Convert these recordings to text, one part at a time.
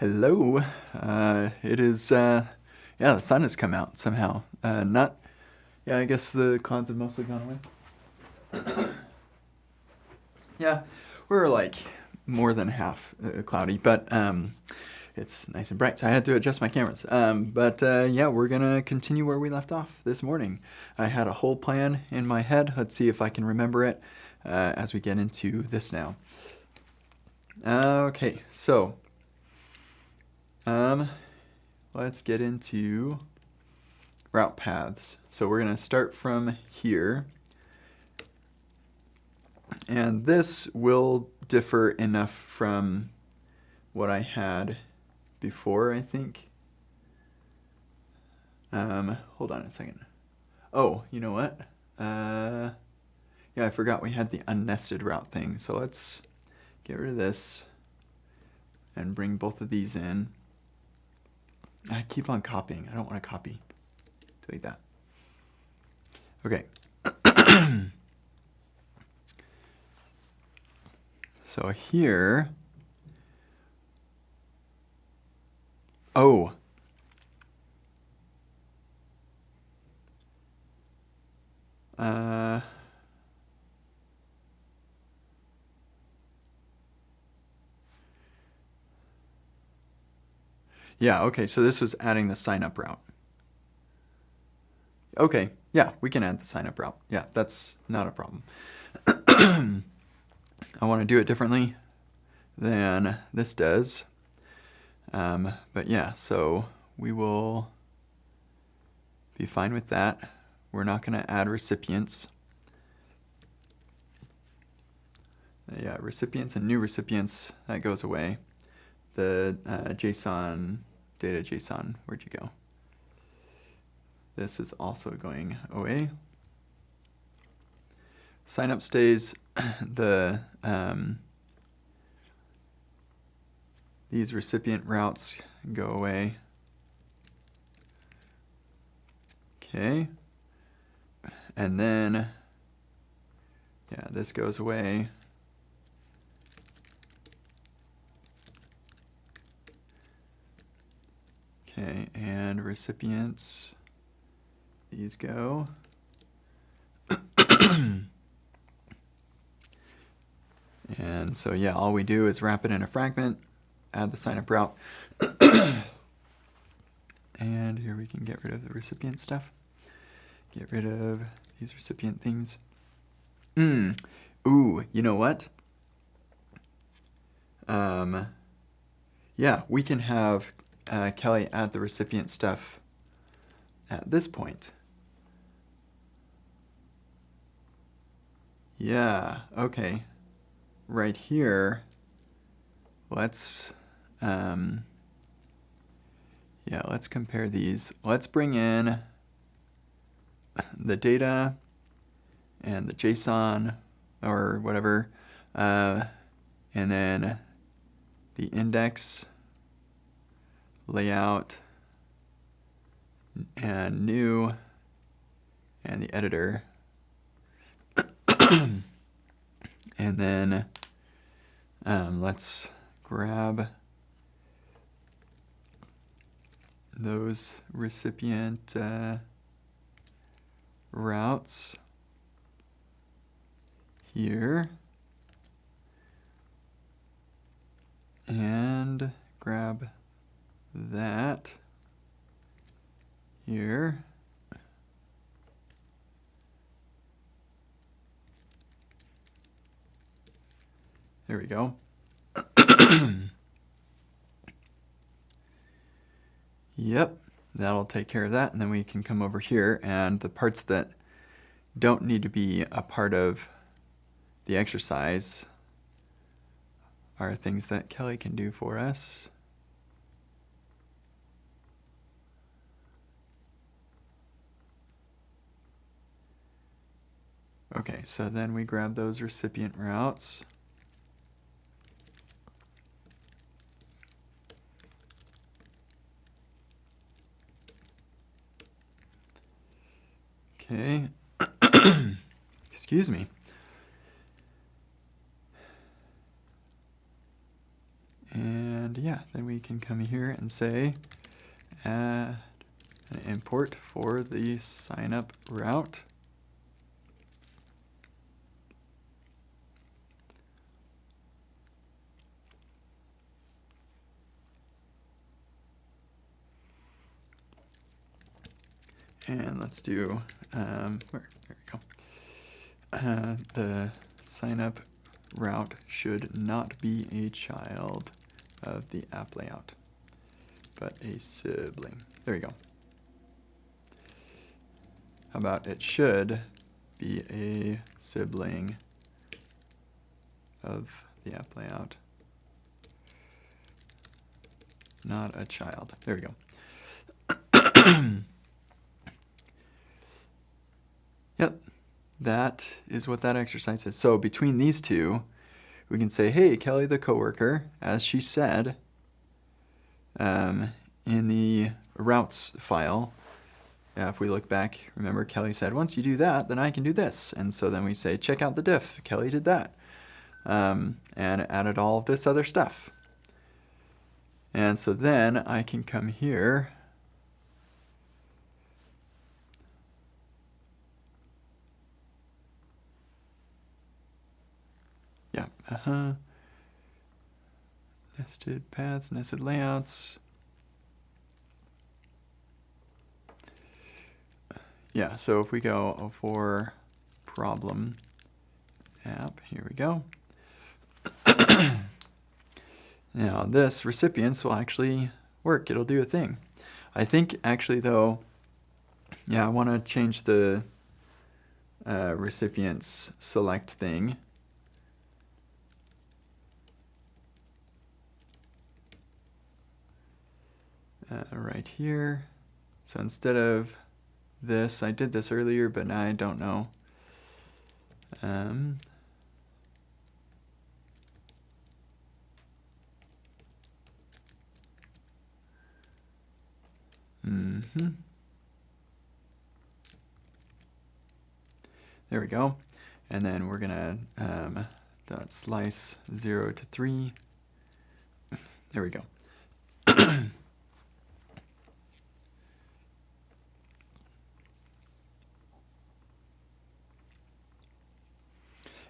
Hello. It is, yeah, the sun has come out somehow. Not, yeah, I guess the clouds have mostly gone away. Yeah, we're like more than half cloudy, but it's nice and bright, so I had to adjust my cameras. Yeah, we're gonna continue where we left off this morning. I had a whole plan in my head. Let's see if I can remember it as we get into this now. Okay, so let's get into route paths. So we're going to start from here. And this will differ enough from what I had before, I think. Hold on a second. Oh, you know what? Yeah, I forgot we had the unnested route thing. So let's get rid of this and bring both of these in. I keep on copying. I don't want to copy. Delete that. Okay. So here, oh, yeah, okay, so this was adding the sign up route. Okay, yeah, we can add the sign up route. Yeah, that's not a problem. I want to do it differently than this does. But yeah, so we will be fine with that. We're not going to add recipients. Yeah, recipients and new recipients, that goes away. The JSON, data JSON, where'd you go? This is also going away. Sign up stays. The these recipient routes go away. Okay. And then, yeah, this goes away. Okay, and recipients, these go. And so, yeah, all we do is wrap it in a fragment, add the sign up route. And here we can get rid of the recipient stuff. Get rid of these recipient things. Ooh, you know what? Yeah, we can have Kelly add the recipient stuff at this point. Yeah, okay. Right here, let's let's compare these. Let's bring in the data and the JSON or whatever, and then the index, layout, and new, and the editor. And then let's grab those recipient routes here and grab that here. There we go. Yep, that'll take care of that. And then we can come over here, and the parts that don't need to be a part of the exercise are things that Kelly can do for us. Okay, so then we grab those recipient routes. Okay. Excuse me. And yeah, then we can come here and say add an import for the sign up route. And let's do, there we go. The sign up route should not be a child of the app layout, but a sibling. There you go. How about it should be a sibling of the app layout, not a child. There we go. Yep, that is what that exercise is. So between these two, we can say, hey, Kelly the coworker, as she said in the routes file, if we look back, remember Kelly said, once you do that, then I can do this. And so then we say, check out the diff. Kelly did that. And added all of this other stuff. And so then I can come here. Yeah, nested paths, nested layouts. Yeah, so if we go for problem app, here we go. Now this recipients will actually work. It'll do a thing. I think actually though, yeah, I want to change the recipients select thing. Right here. So instead of this, I did this earlier, but I don't know. There we go. And then we're gonna dot slice 0 to 3. There we go.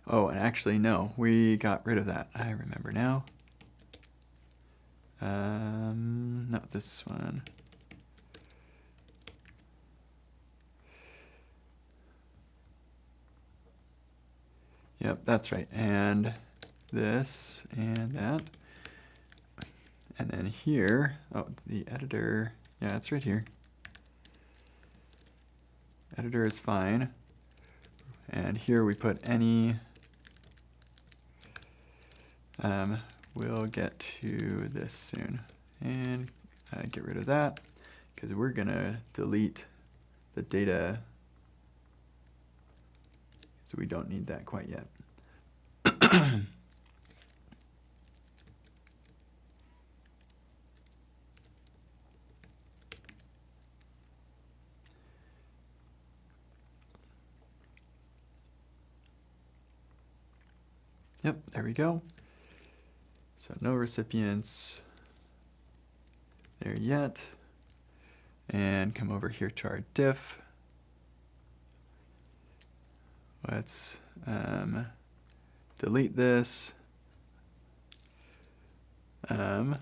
Oh, and actually, no, we got rid of that. I remember now. Not this one. Yep, that's right. And this and that. And then here, oh, the editor, yeah, it's right here. Editor is fine. And here we put any. We'll get to this soon. And get rid of that, because we're going to delete the data. So we don't need that quite yet. Yep, there we go. So no recipients there yet. And come over here to our diff. Let's delete this. Somebody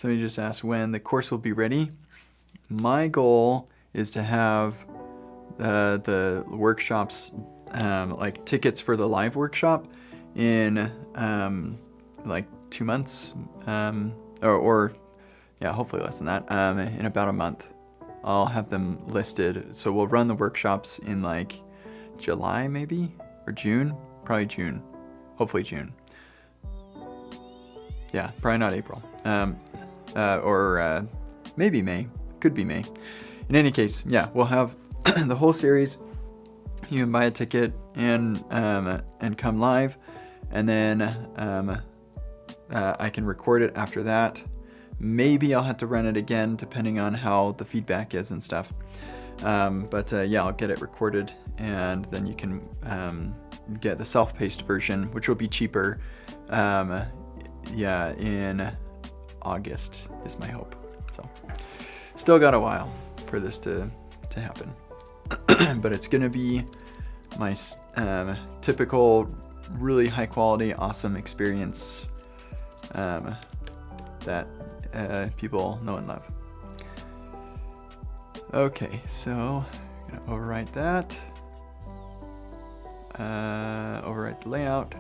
just asked when the course will be ready. My goal is to have the workshops, like tickets for the live workshop in like 2 months, or yeah, hopefully less than that, in about a month. I'll have them listed. So we'll run the workshops in like July maybe, or June, probably June, hopefully June. Yeah, probably not April, or maybe May, could be May. In any case, yeah, we'll have the whole series. You can buy a ticket and come live, and then I can record it after that. Maybe I'll have to run it again depending on how the feedback is and stuff. But yeah, I'll get it recorded, and then you can get the self-paced version, which will be cheaper yeah, in August is my hope. So still got a while for this to happen. But it's gonna be my typical really high quality, awesome experience that people know and love. Okay, so I'm gonna overwrite that, overwrite the layout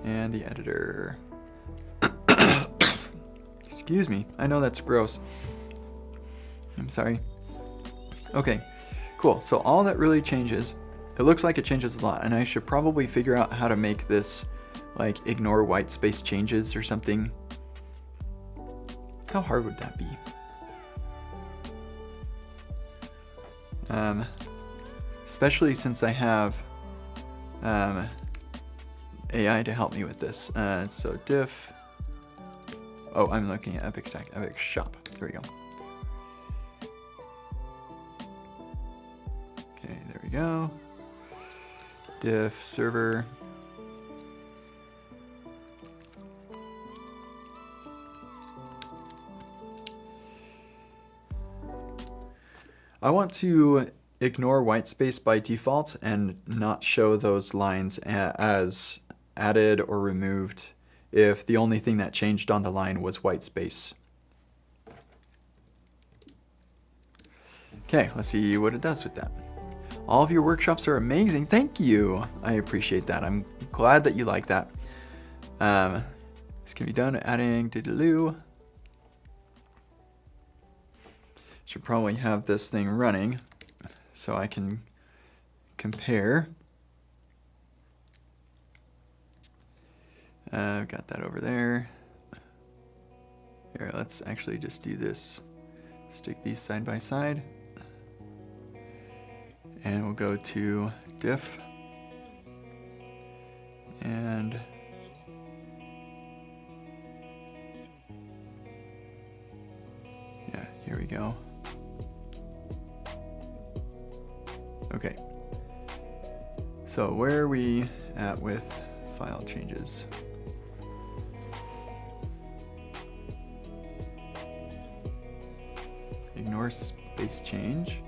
and the editor. Excuse me, I know that's gross. I'm sorry. Okay, cool. So all that really changes, it looks like it changes a lot, and I should probably figure out how to make this like ignore white space changes or something. How hard would that be? Especially since I have AI to help me with this. So diff. Oh, I'm looking at Epic Stack, Epic Shop. There we go. Okay, there we go. Diff server. I want to ignore white space by default and not show those lines as added or removed if the only thing that changed on the line was white space. Okay, let's see what it does with that. All of your workshops are amazing. Thank you. I appreciate that. I'm glad that you like that. This can be done adding doodaloo. Should probably have this thing running so I can compare. I've got that over there. Here, let's actually just do this. Stick these side by side. And we'll go to diff. And yeah, here we go. Okay. So where are we at with file changes? Ignore space change.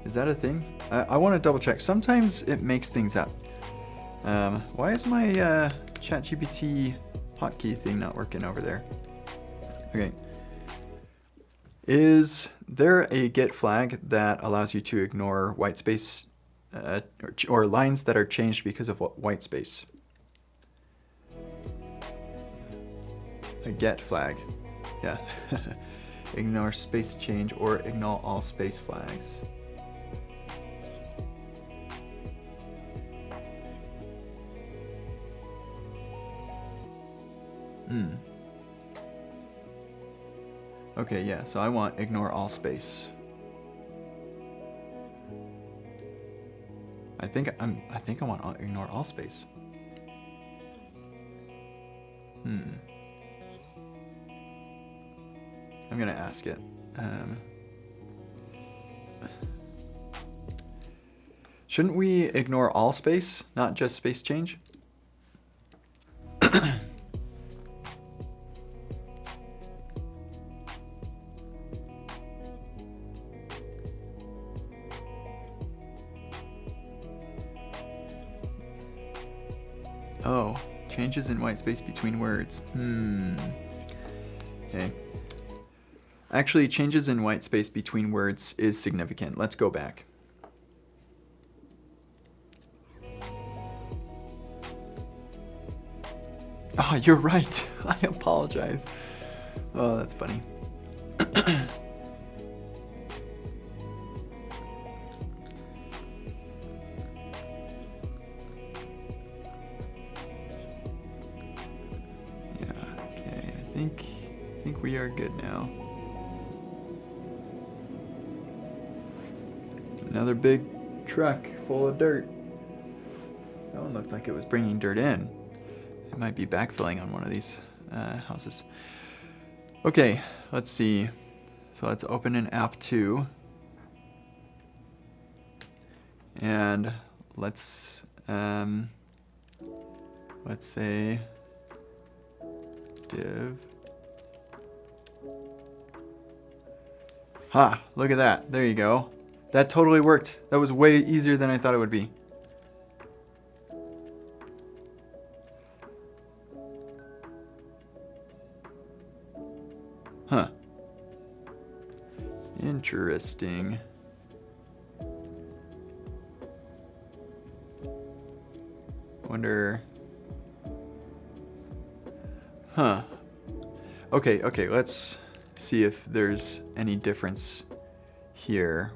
Is that a thing? I want to double check. Sometimes it makes things up. Why is my ChatGPT hotkey thing not working over there? Okay. Is there a get flag that allows you to ignore white space or lines that are changed because of white space? A get flag. Yeah. Ignore space change or ignore all space flags. Okay, yeah, so I want ignore all space. I think I want ignore all space. I'm gonna ask it. Shouldn't we ignore all space, not just space change? Oh, changes in white space between words. Okay. Actually, changes in white space between words is significant. Let's go back. Oh, you're right. I apologize. Oh, that's funny. I think we are good now. Another big truck full of dirt. That one looked like it was bringing dirt in. It might be backfilling on one of these houses. Okay, let's see. So let's open an app 2. And let's say div. Ha, look at that. There you go. That totally worked. That was way easier than I thought it would be. Huh. Interesting. Wonder. Huh. Okay, let's see if there's any difference here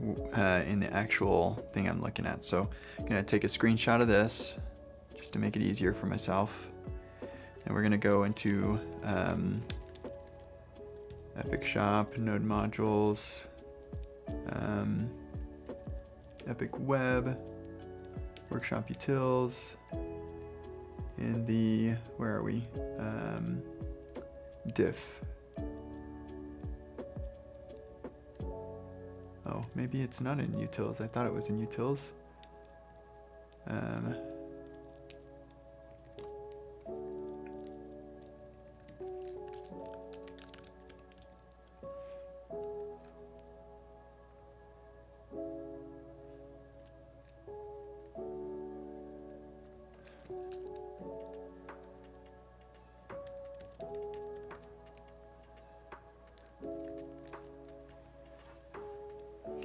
in the actual thing I'm looking at. So I'm gonna take a screenshot of this just to make it easier for myself. And we're gonna go into Epic Shop, Node Modules, Epic Web, Workshop Utils, in the, where are we? Diff. Oh, maybe it's not in utils. I thought it was in utils.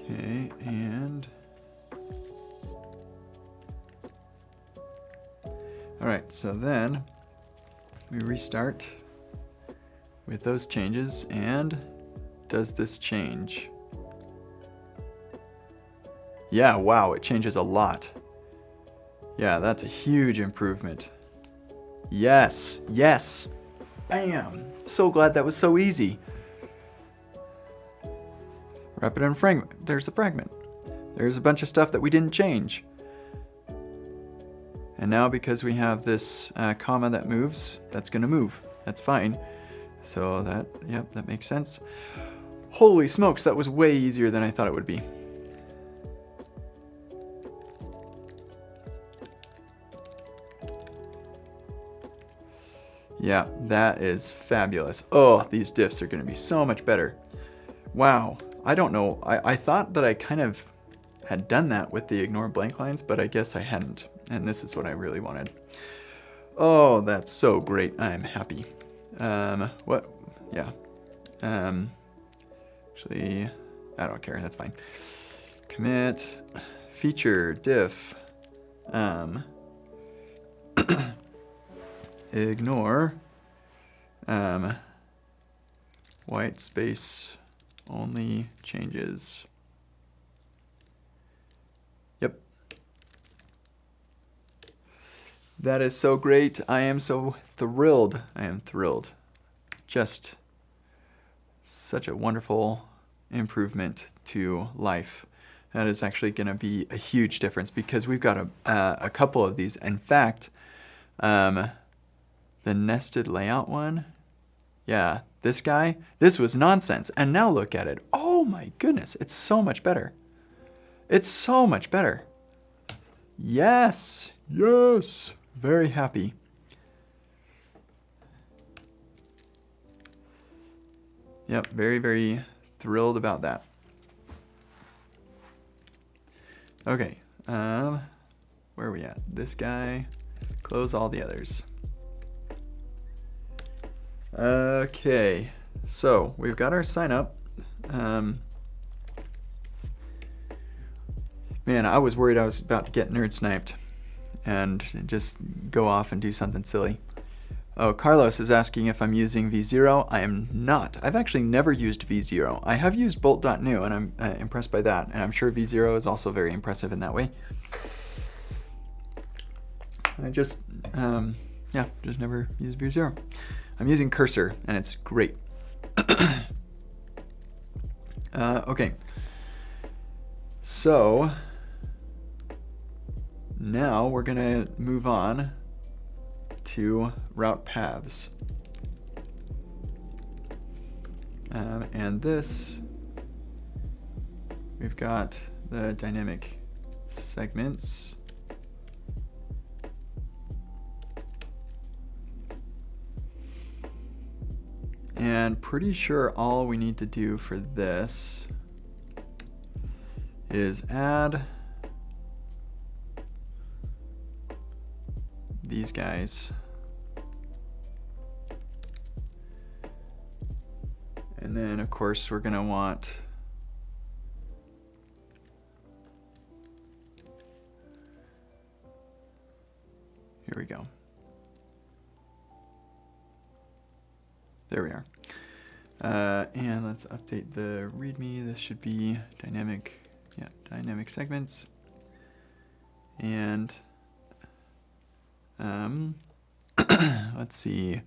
Okay, and all right, so then we restart with those changes, and does this change? Yeah, wow, it changes a lot. Yeah, that's a huge improvement. Yes, yes. Bam! So glad that was so easy. Wrap it in a fragment. There's the fragment. There's a bunch of stuff that we didn't change. And now because we have this comma that moves, that's gonna move. That's fine. So that, yep, that makes sense. Holy smokes, that was way easier than I thought it would be. Yeah, that is fabulous. Oh, these diffs are gonna be so much better. Wow, I don't know. I thought that I kind of had done that with the ignore blank lines, but I guess I hadn't. And this is what I really wanted. Oh, that's so great. I'm happy. What? Yeah. Actually, I don't care. That's fine. Commit, feature, diff, ignore, white space only changes. Yep. That is so great. I am so thrilled. I am thrilled. Just such a wonderful improvement to life. That is actually going to be a huge difference because we've got a couple of these. In fact, the nested layout one, yeah, this guy, this was nonsense. And now look at it. Oh my goodness, it's so much better. It's so much better. Yes, yes, very happy. Yep, very, very thrilled about that. Okay, where are we at? This guy, close all the others. Okay, so we've got our sign up. Man, I was worried I was about to get nerd sniped and just go off and do something silly. Oh, Carlos is asking if I'm using V0. I am not. I've actually never used V0. I have used Bolt.new, and I'm impressed by that. And I'm sure V0 is also very impressive in that way. I just, yeah, just never used V0. I'm using Cursor, and it's great. Okay. So now we're gonna move on to route paths. And this, we've got the dynamic segments. And pretty sure all we need to do for this is add these guys. And then of course we're gonna want here we go. There we are. And let's update the README. This should be dynamic, yeah, dynamic segments. And let's see.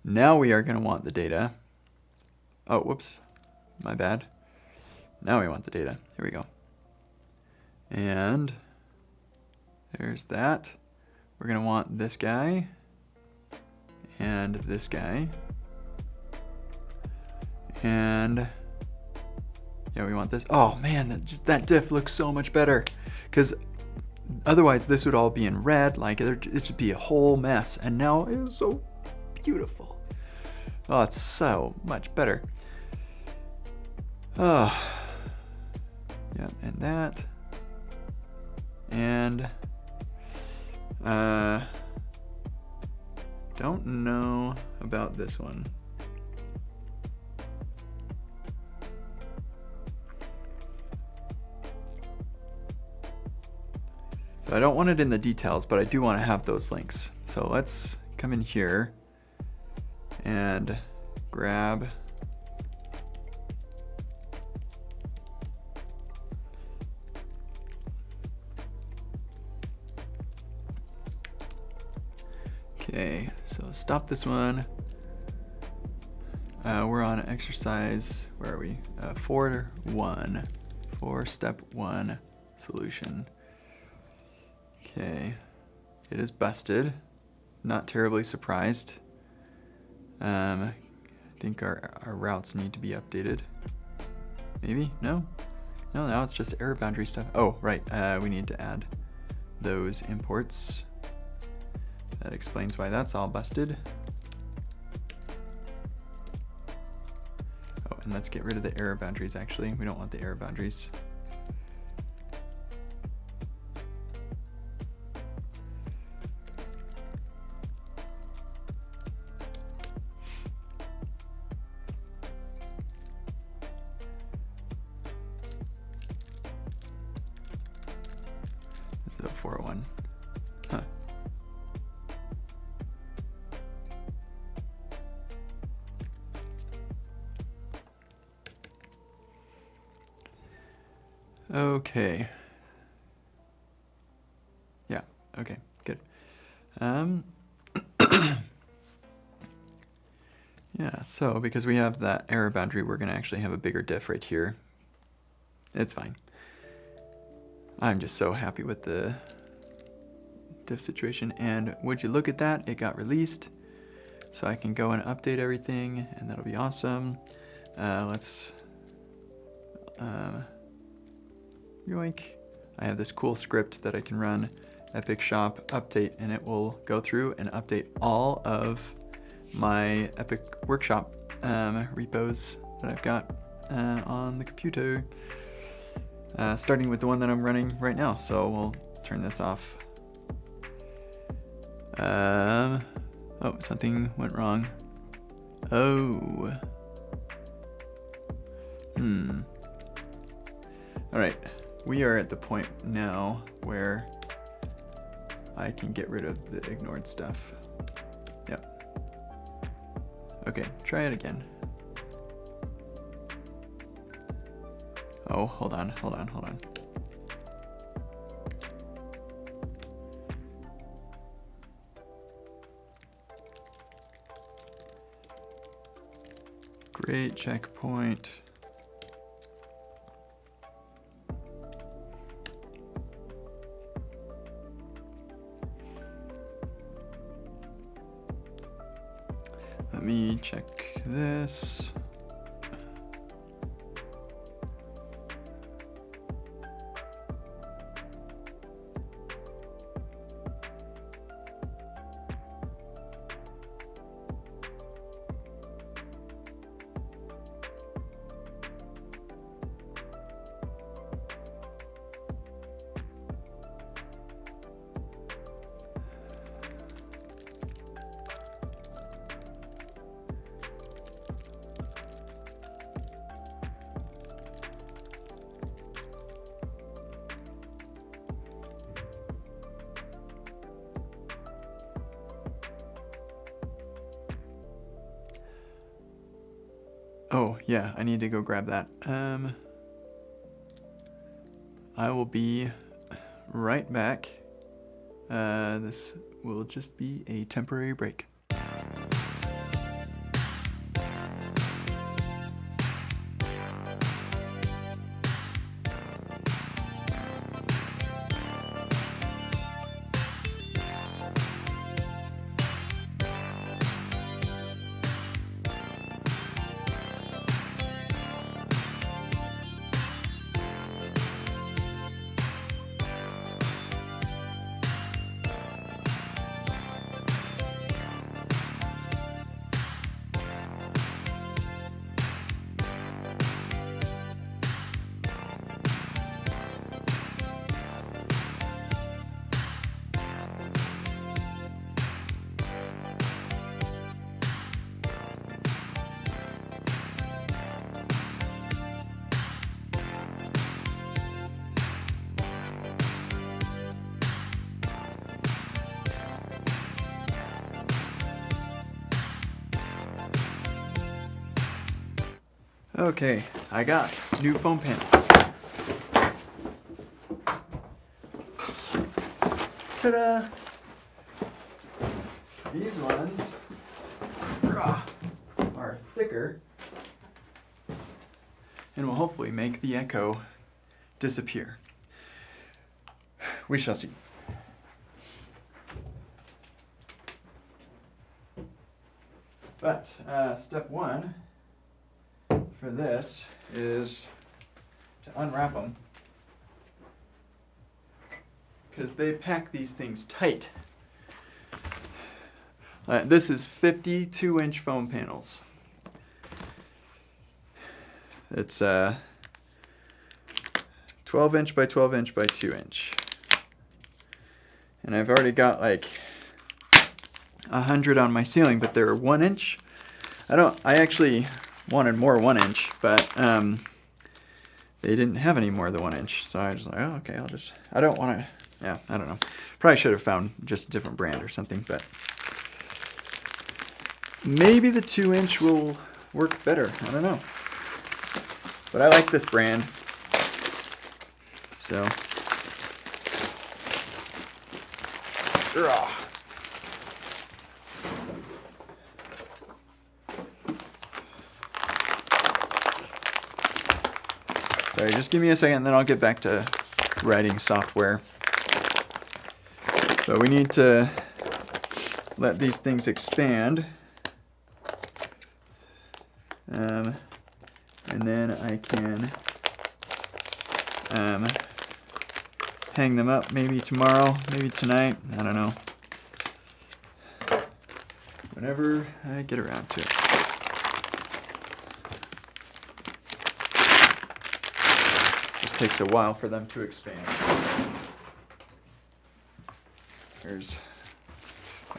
Now we are going to want the data. Oh, whoops, my bad. Now we want the data. Here we go. And there's that. We're going to want this guy and this guy. And yeah, we want this. Oh man, that diff looks so much better, because otherwise this would all be in red, like it should be a whole mess, and now it is so beautiful. Oh, it's so much better. Oh yeah, and that, and don't know about this one. So I don't want it in the details, but I do want to have those links. So let's come in here and grab okay, so stop this one. We're on exercise, where are we? 4-1, 4 step 1 solution. Okay, it is busted. Not terribly surprised. I think our routes need to be updated. Maybe? No? No, now it's just error boundary stuff. Oh, right, we need to add those imports. That explains why that's all busted. Oh, and let's get rid of the error boundaries actually. We don't want the error boundaries. This is a 401. Huh. Okay. Yeah, okay, good. Yeah, so because we have that error boundary, we're gonna actually have a bigger diff right here. It's fine. I'm just so happy with the diff situation, and would you look at that, it got released. So I can go and update everything, and that'll be awesome. Let's yoink. I have this cool script that I can run, epic shop update, and it will go through and update all of my Epic Workshop repos that I've got on the computer, starting with the one that I'm running right now. So we'll turn this off. Oh, something went wrong. Oh. All right, we are at the point now where I can get rid of the ignored stuff. Yep. Okay, try it again. Oh, hold on. Great checkpoint. Let me check this. Oh, yeah, I need to go grab that. I will be right back. This will just be a temporary break. Okay, I got new foam panels. Ta-da! These ones are thicker and will hopefully make the echo disappear. We shall see. But step one for this is to unwrap them, because they pack these things tight. This is 52-inch foam panels. It's 12-inch by 12-inch by 2-inch. And I've already got like 100 on my ceiling, but they're 1-inch. I actually wanted more 1-inch, but they didn't have any more than 1-inch. So I was like, oh, okay, I don't want to, yeah, I don't know. Probably should have found just a different brand or something, but maybe the 2-inch will work better. I don't know. But I like this brand. So. Ugh. Sorry, just give me a second, then I'll get back to writing software. So we need to let these things expand. And then I can hang them up maybe tomorrow, maybe tonight, I don't know. Whenever I get around to it. Just takes a while for them to expand. There's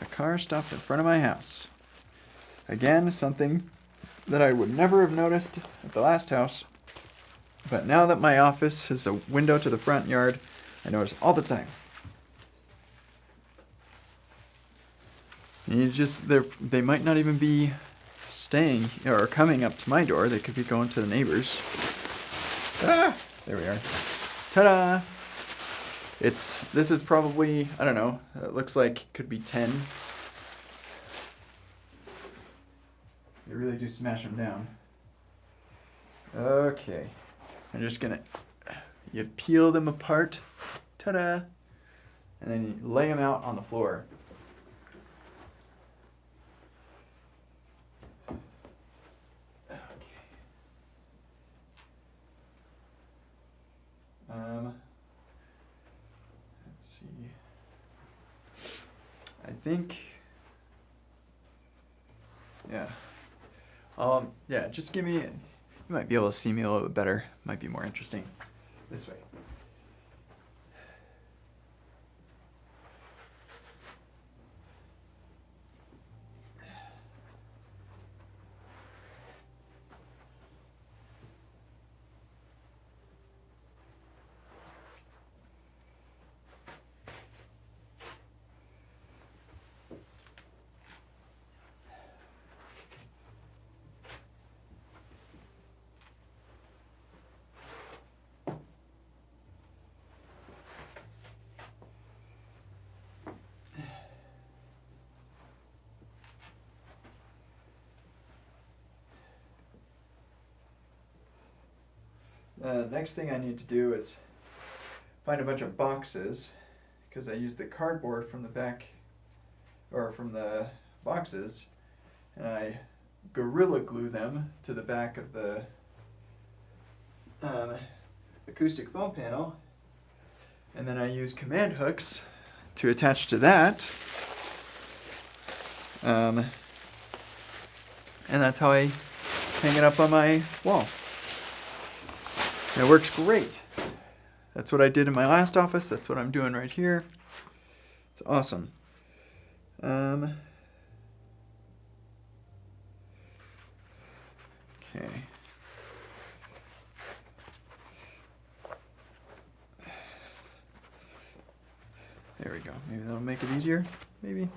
a car stopped in front of my house. Again, something that I would never have noticed at the last house. But now that my office has a window to the front yard, I notice all the time. And they might not even be staying or coming up to my door. They could be going to the neighbors. Ah, there we are. Ta-da! This is probably, I don't know, it looks like it could be 10. They really do smash them down. Okay. I'm just gonna, you peel them apart. Ta-da! And then you lay them out on the floor. Let's see. I think, yeah. Yeah, just give me, you might be able to see me a little bit better. Might be more interesting this way. Next thing I need to do is find a bunch of boxes, because I use the cardboard from the back, or from the boxes, and I Gorilla Glue them to the back of the acoustic foam panel, and then I use command hooks to attach to that, and that's how I hang it up on my wall. And it works great. That's what I did in my last office. That's what I'm doing right here. It's awesome. Okay. There we go. Maybe that'll make it easier. Maybe.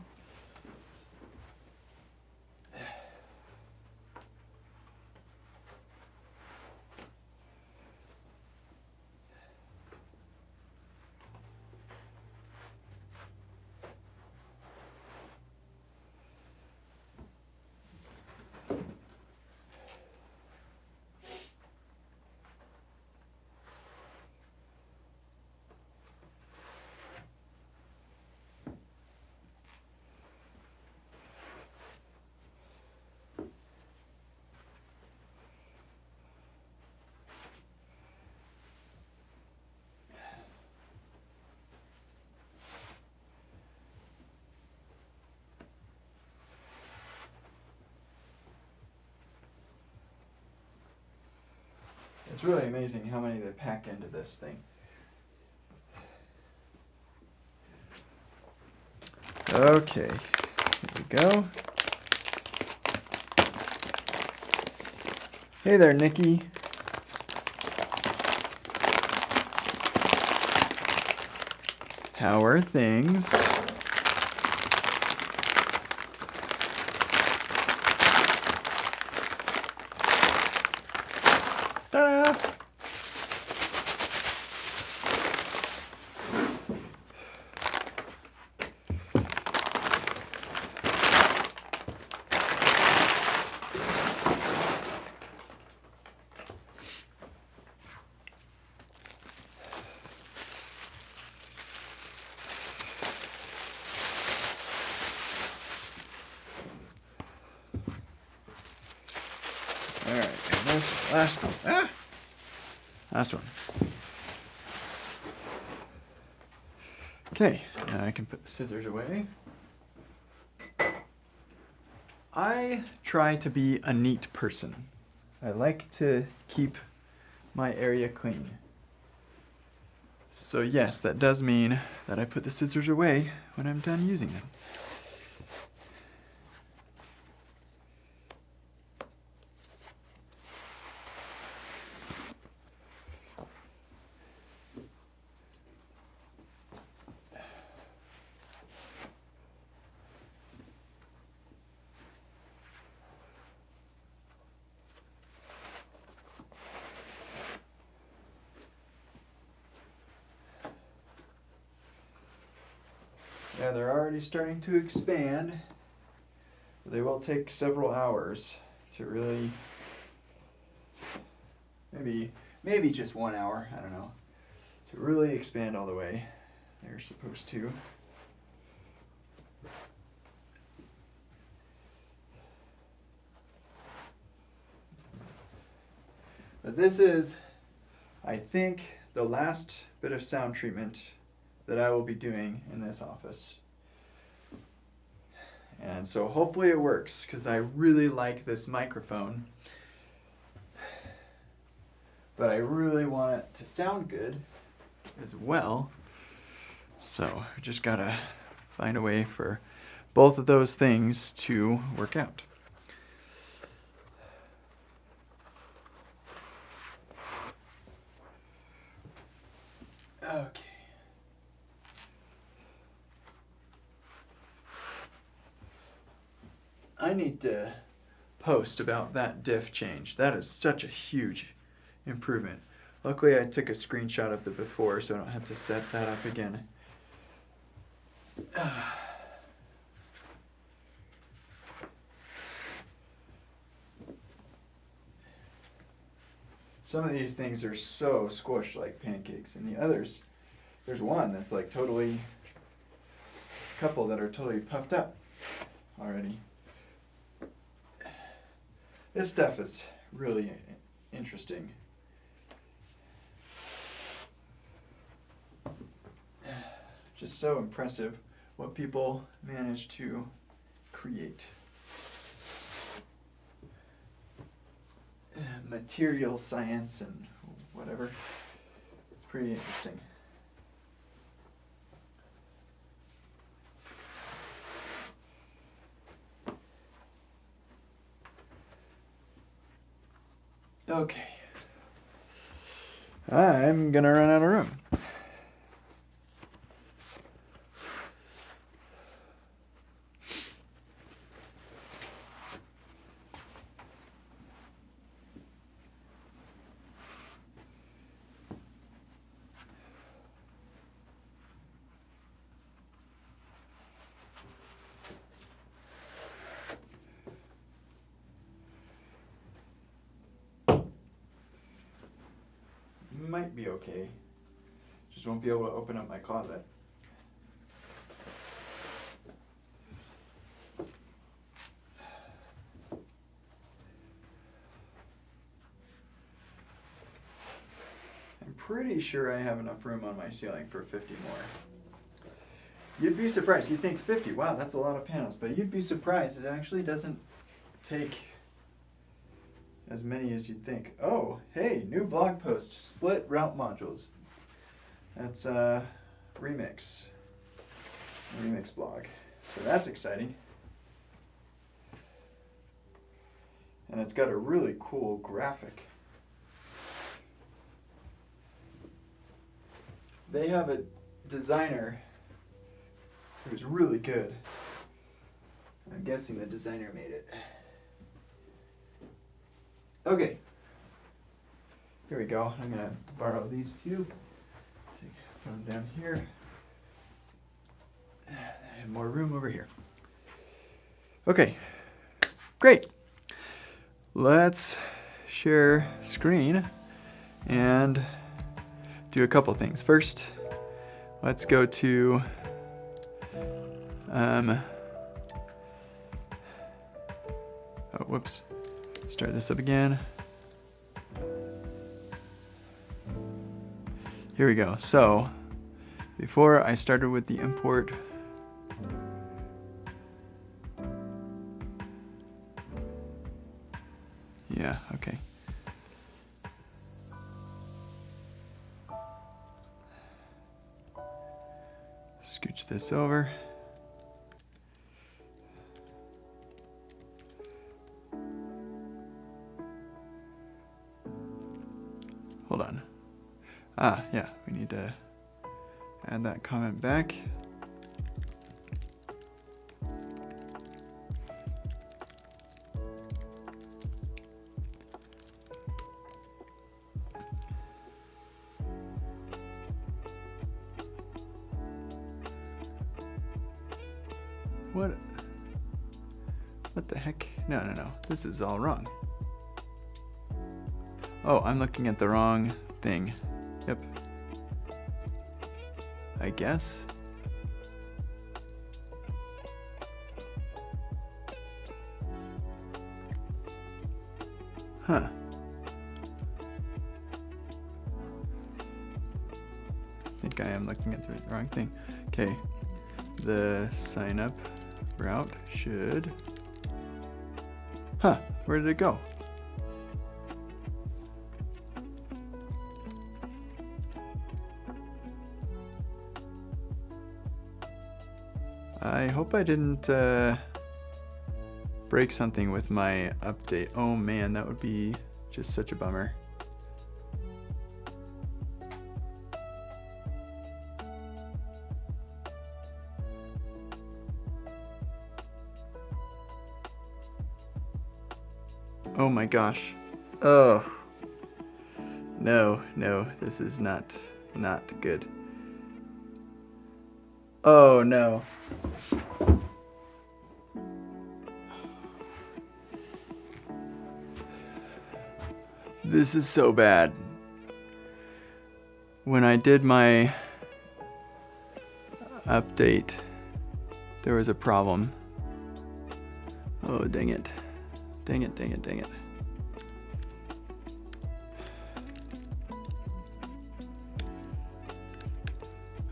It's really amazing how many they pack into this thing. Okay, here we go. Hey there, Nikki. How are things? Ta-da! All right, and this last one. Last one. Okay, now I can put the scissors away. I try to be a neat person. I like to keep my area clean. So yes, that does mean that I put the scissors away when I'm done using them. Yeah, they're already starting to expand. They will take several hours to really, maybe just 1 hour, I don't know, to really expand all the way they're supposed to. But this is, I think, the last bit of sound treatment that I will be doing in this office. And so hopefully it works, because I really like this microphone. But I really want it to sound good as well. So I just gotta find a way for both of those things to work out. Okay. I need to post about that diff change. That is such a huge improvement. Luckily I took a screenshot of the before so I don't have to set that up again. some of these things are so squished like pancakes, and the others, there's one that's like totally, a couple that are totally puffed up already. This stuff is really interesting. Just so impressive what people manage to create. Material science and whatever. It's pretty interesting. Okay. I'm gonna run out of room. Might be okay. Just won't be able to open up my closet. I'm pretty sure I have enough room on my ceiling for 50 more. You'd be surprised. You'd think 50, wow, that's a lot of panels, but you'd be surprised. It actually doesn't take as many as you'd think. Oh, hey, new blog post, split route modules. That's a remix blog. So that's exciting. And it's got a really cool graphic. They have a designer who's really good. I'm guessing the designer made it. Okay, here we go. I'm gonna borrow these two. Put them down here. I have more room over here. Okay, great. Let's share screen and do a couple things. First, let's go to whoops. Start this up again. Here we go. So, before I started with the import, yeah, okay. Scooch this over. Hold on. Yeah, we need to add that comment back. What the heck? No. This is all wrong. Oh, I'm looking at the wrong thing. Yep. I guess. Huh. I think I am looking at the wrong thing. Okay. The sign up route should... Huh, where did it go? I hope I didn't break something with my update. Oh man, that would be just such a bummer. Oh my gosh. Oh. No, this is not good. Oh no. This is so bad. When I did my update, there was a problem. Oh, dang it. Dang it, dang it, dang it.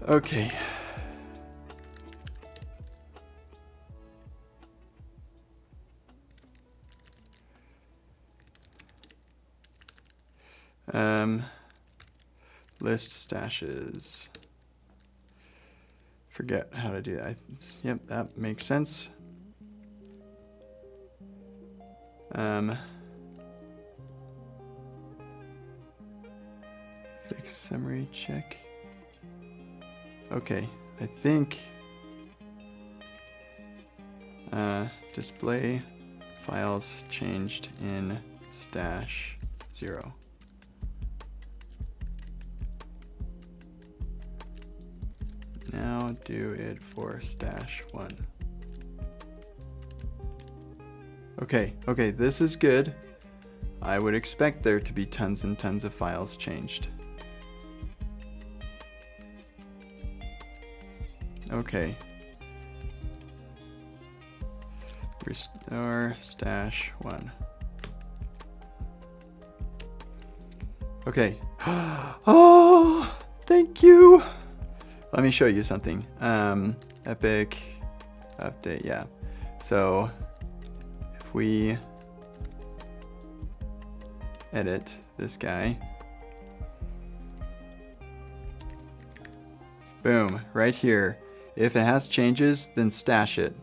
Okay. List stashes. Forget how to do that. Yep, that makes sense. Fix summary check. Okay, I think display files changed in stash 0. Now do it for stash 1. Okay, this is good. I would expect there to be tons and tons of files changed. Okay. Restore stash 1. Okay. Oh, thank you. Let me show you something. Epic update, yeah. So if we edit this guy, boom, right here. If it has changes, then stash it.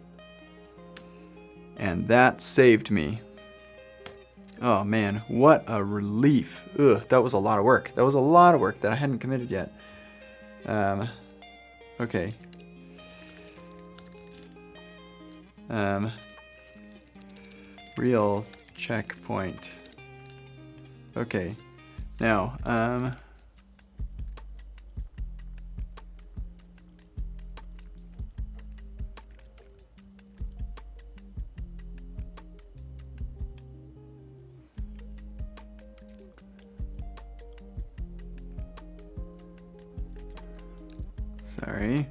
And that saved me. Oh man, what a relief. Ugh, that was a lot of work. That was a lot of work that I hadn't committed yet. Okay. Real checkpoint. Okay. Now, sorry.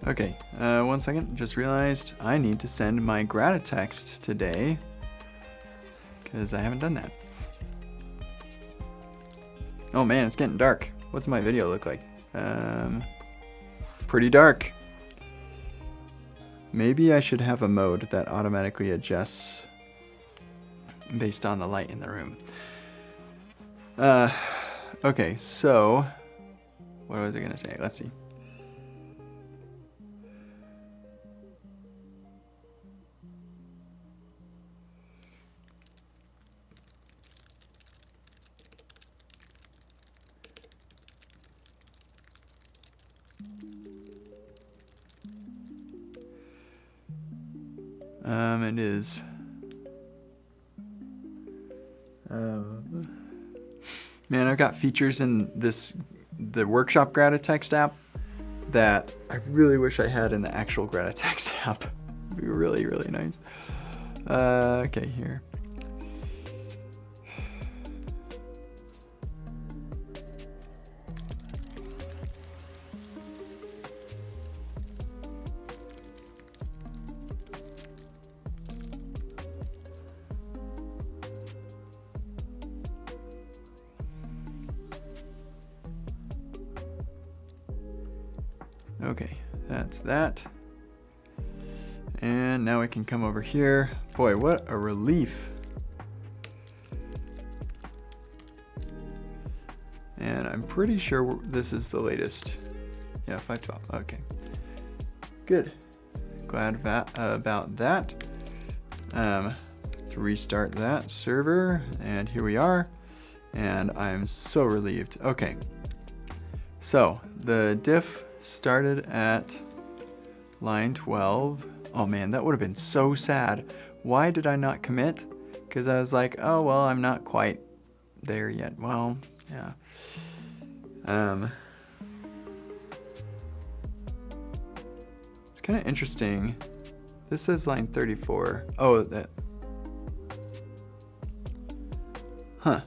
Okay, 1 second. Just realized I need to send my GrataText today because I haven't done that. Oh man, it's getting dark. What's my video look like? Pretty dark. Maybe I should have a mode that automatically adjusts based on the light in the room. Okay, so what was I gonna say? Let's see. It is. Man, I've got features in the Workshop GrataText app that I really wish I had in the actual GrataText app. It'd be really, really nice. Okay, here. Okay, that's that. And now we can come over here. Boy, what a relief. And I'm pretty sure this is the latest. Yeah, 5.12. Okay. Good. Glad about that. Let's restart that server. And here we are. And I'm so relieved. Okay. So the diff started at line 12. Oh man, that would have been so sad. Why did I not commit? Because I was like, oh well, I'm not quite there yet. Well, yeah. It's kind of interesting. This says line 34. Oh, that. Huh.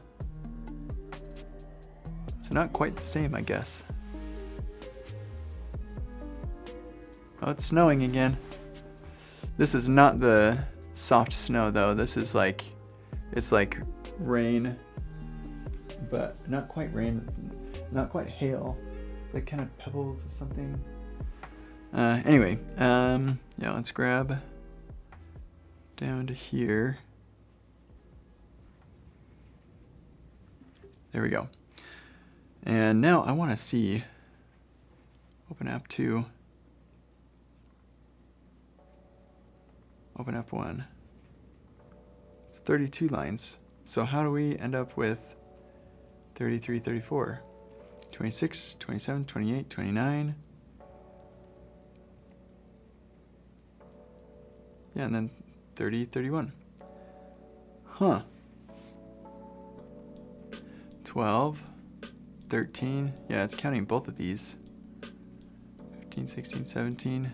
It's not quite the same, I guess. Oh, it's snowing again. This is not the soft snow though. This is like, it's like rain, but not quite rain. It's not quite hail. It's like kind of pebbles or something. Anyway, yeah, let's grab down to here. There we go. And now I want to see Open App 2. Open App 1. It's 32 lines. So how do we end up with 33, 34, 26, 27, 28, 29? Yeah, and then 30, 31. Huh. 12, 13. Yeah, it's counting both of these. 15, 16, 17.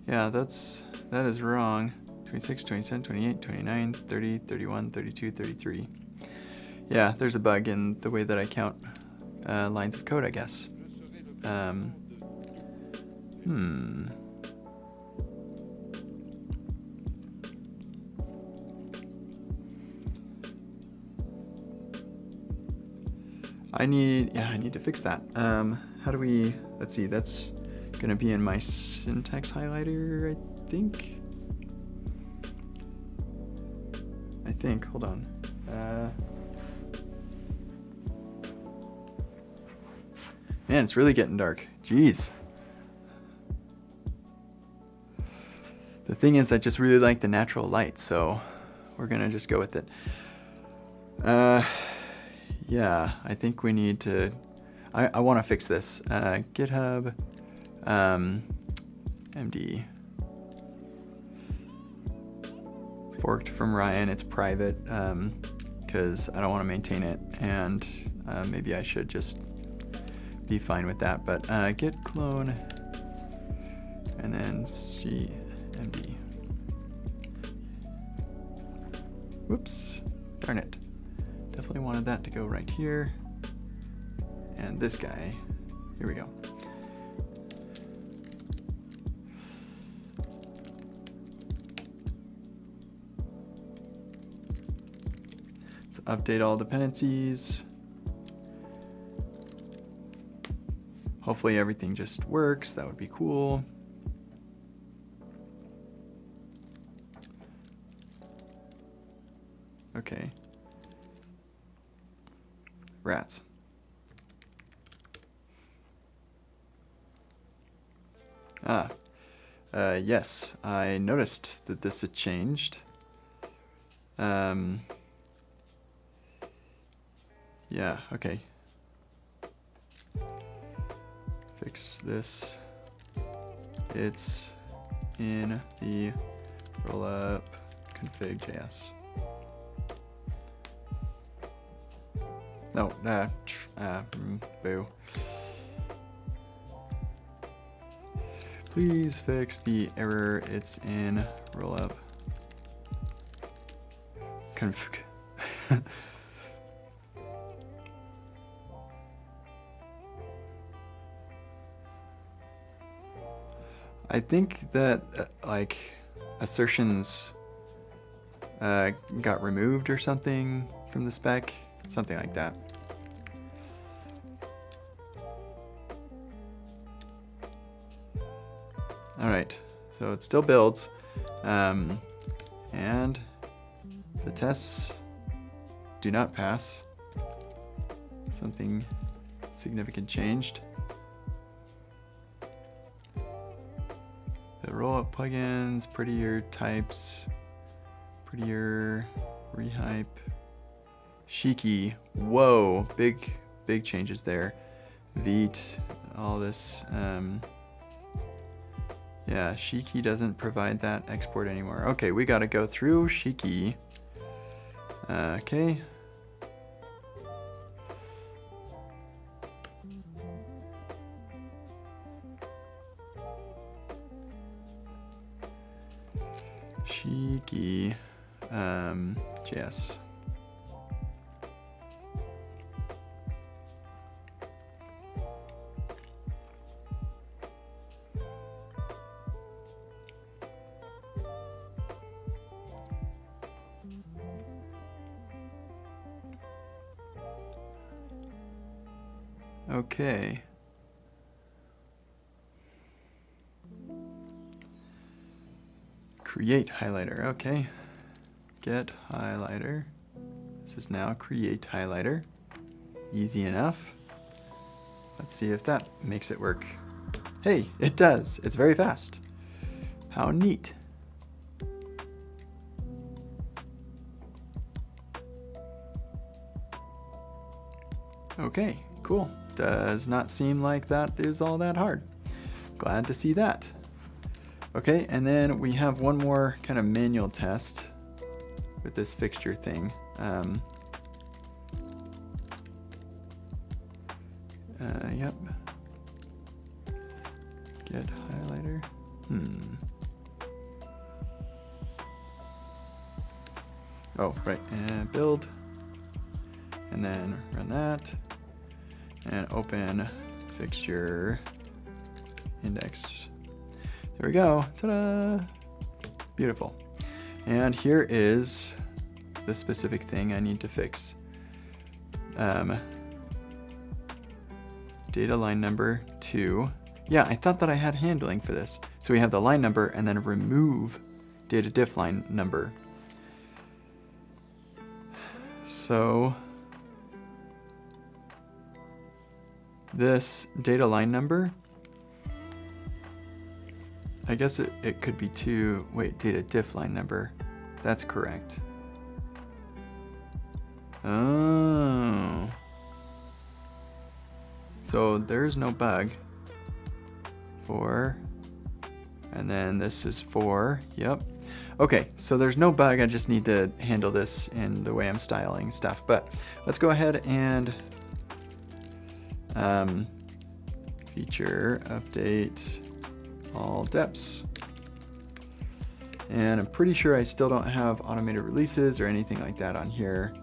Yeah, that is wrong. 26, 27, 28, 29, 30, 31, 32, 33. Yeah, there's a bug in the way that I count lines of code, I guess. I need to fix that. How do we, let's see, that's gonna be in my syntax highlighter, I think. Hold on. Man, it's really getting dark. Jeez. The thing is, I just really like the natural light, so we're gonna just go with it. Yeah, I think we need to, I want to fix this. GitHub, MD. Forked from Ryan, it's private, because I don't want to maintain it, and maybe I should just be fine with that, but git clone, and then cmd. Whoops, darn it. Definitely wanted that to go right here. And this guy, here we go. Let's update all dependencies. Hopefully everything just works. That would be cool. Okay. Rats. Yes, I noticed that this had changed. Yeah, okay. Fix this. It's in the rollup config.js. No, boo. Please fix the error. It's in rollup config. I think that like assertions got removed or something from the spec, something like that. All right, so it still builds, and the tests do not pass. Something significant changed. The rollup plugins, prettier types, prettier rehype, Shiki. Whoa, big changes there. Vite, all this. Yeah, Shiki doesn't provide that export anymore. Okay, we gotta go through Shiki. Okay. cheeky JS. Okay. Create highlighter. Okay. Get highlighter. This is now create highlighter. Easy enough. Let's see if that makes it work. Hey, it does. It's very fast. How neat. Okay, cool. Does not seem like that is all that hard. Glad to see that. Okay, and then we have one more kind of manual test with this fixture thing. Yep. Get highlighter. Oh, right, and build. And then run that. And open fixture index. There we go. Ta-da! Beautiful. And here is the specific thing I need to fix. Data line number 2. Yeah, I thought that I had handling for this. So we have the line number and then remove data diff line number. So this data line number, I guess it could be data diff line number. That's correct. Oh. So there's no bug. 4. And then this is 4. Yep. Okay, so there's no bug. I just need to handle this in the way I'm styling stuff. But let's go ahead and feature update all deps. And I'm pretty sure I still don't have automated releases or anything like that on here.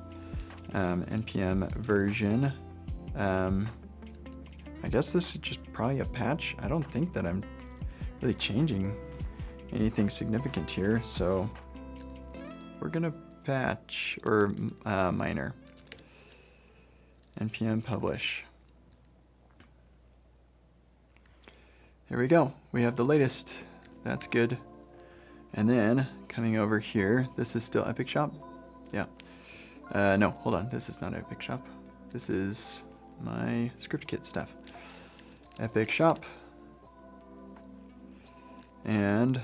npm version. I guess this is just probably a patch. I don't think that I'm really changing anything significant here, so we're gonna patch or minor. npm publish. There we go. We have the latest. That's good. And then coming over here, this is still Epic Shop. Yeah. No, hold on. This is not Epic Shop. This is my ScriptKit stuff. Epic Shop. And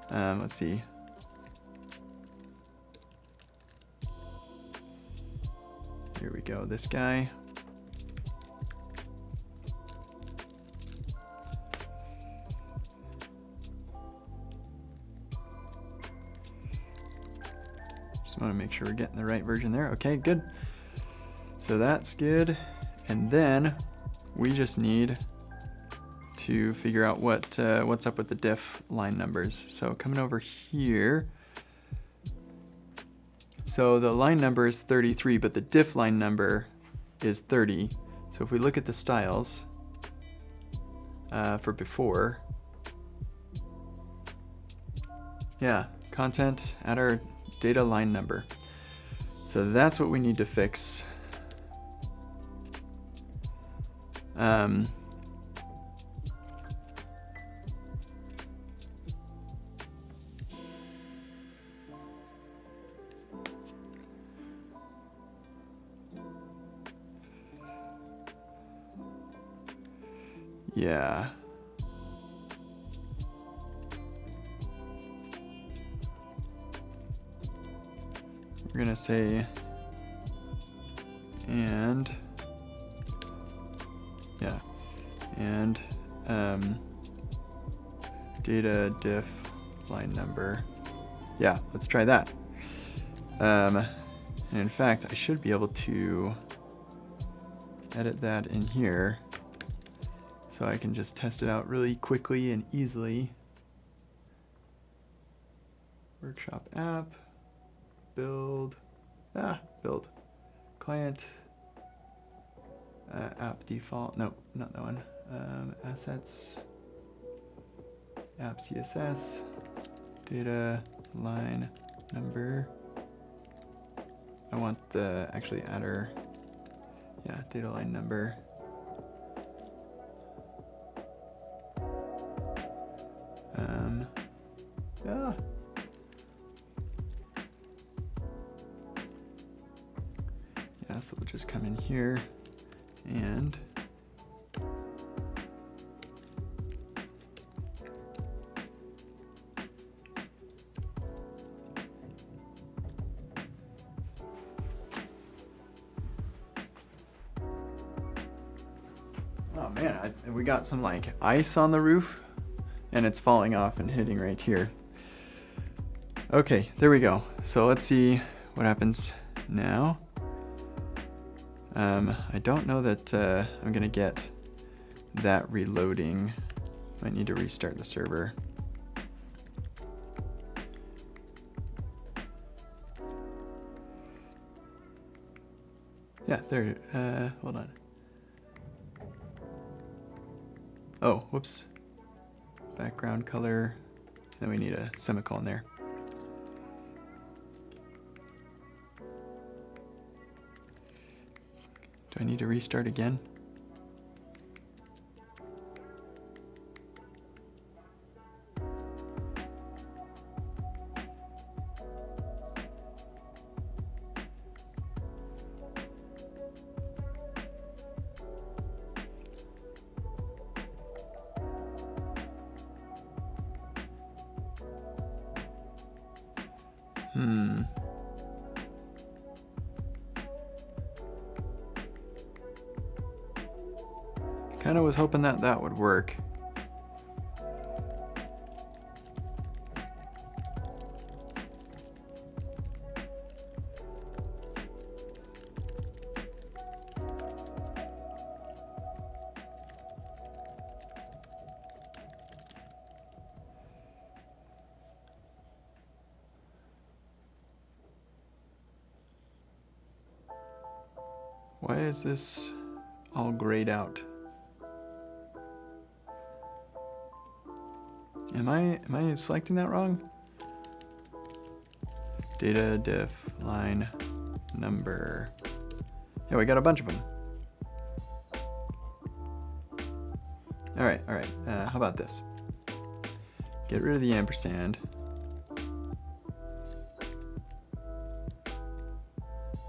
let's see. Here we go. This guy. Just want to make sure we're getting the right version there. Okay, good. So that's good. And then we just need to figure out what's up with the diff line numbers. So coming over here. So the line number is 33, but the diff line number is 30. So if we look at the styles for before, yeah, content, add our data line number. So that's what we need to fix. Yeah. We're gonna say and yeah, and data diff line number. Yeah, let's try that. And in fact, I should be able to edit that in here so I can just test it out really quickly and easily. workshop app, build client, app default, no, not that one, assets, app CSS, data line number. I want the actually adder, yeah, data line number. Yeah. Yeah, so we'll just come in here and oh man, we got some like ice on the roof and it's falling off and hitting right here. Okay, there we go. So let's see what happens now. I don't know that I'm gonna get that reloading. Might need to restart the server. Yeah, there, hold on. Oh, whoops. Background color. Then we need a semicolon there. Do I need to restart again? Kind of was hoping that that would work. Why is this all grayed out? Am I selecting that wrong? Data diff line number. Yeah, we got a bunch of them. All right. How about this? Get rid of the ampersand.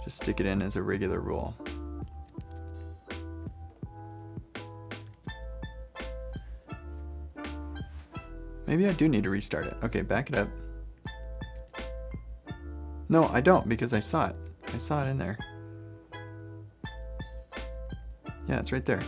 Just stick it in as a regular rule. Maybe I do need to restart it. Okay, back it up. No, I don't, because I saw it. I saw it in there. Yeah, it's right there.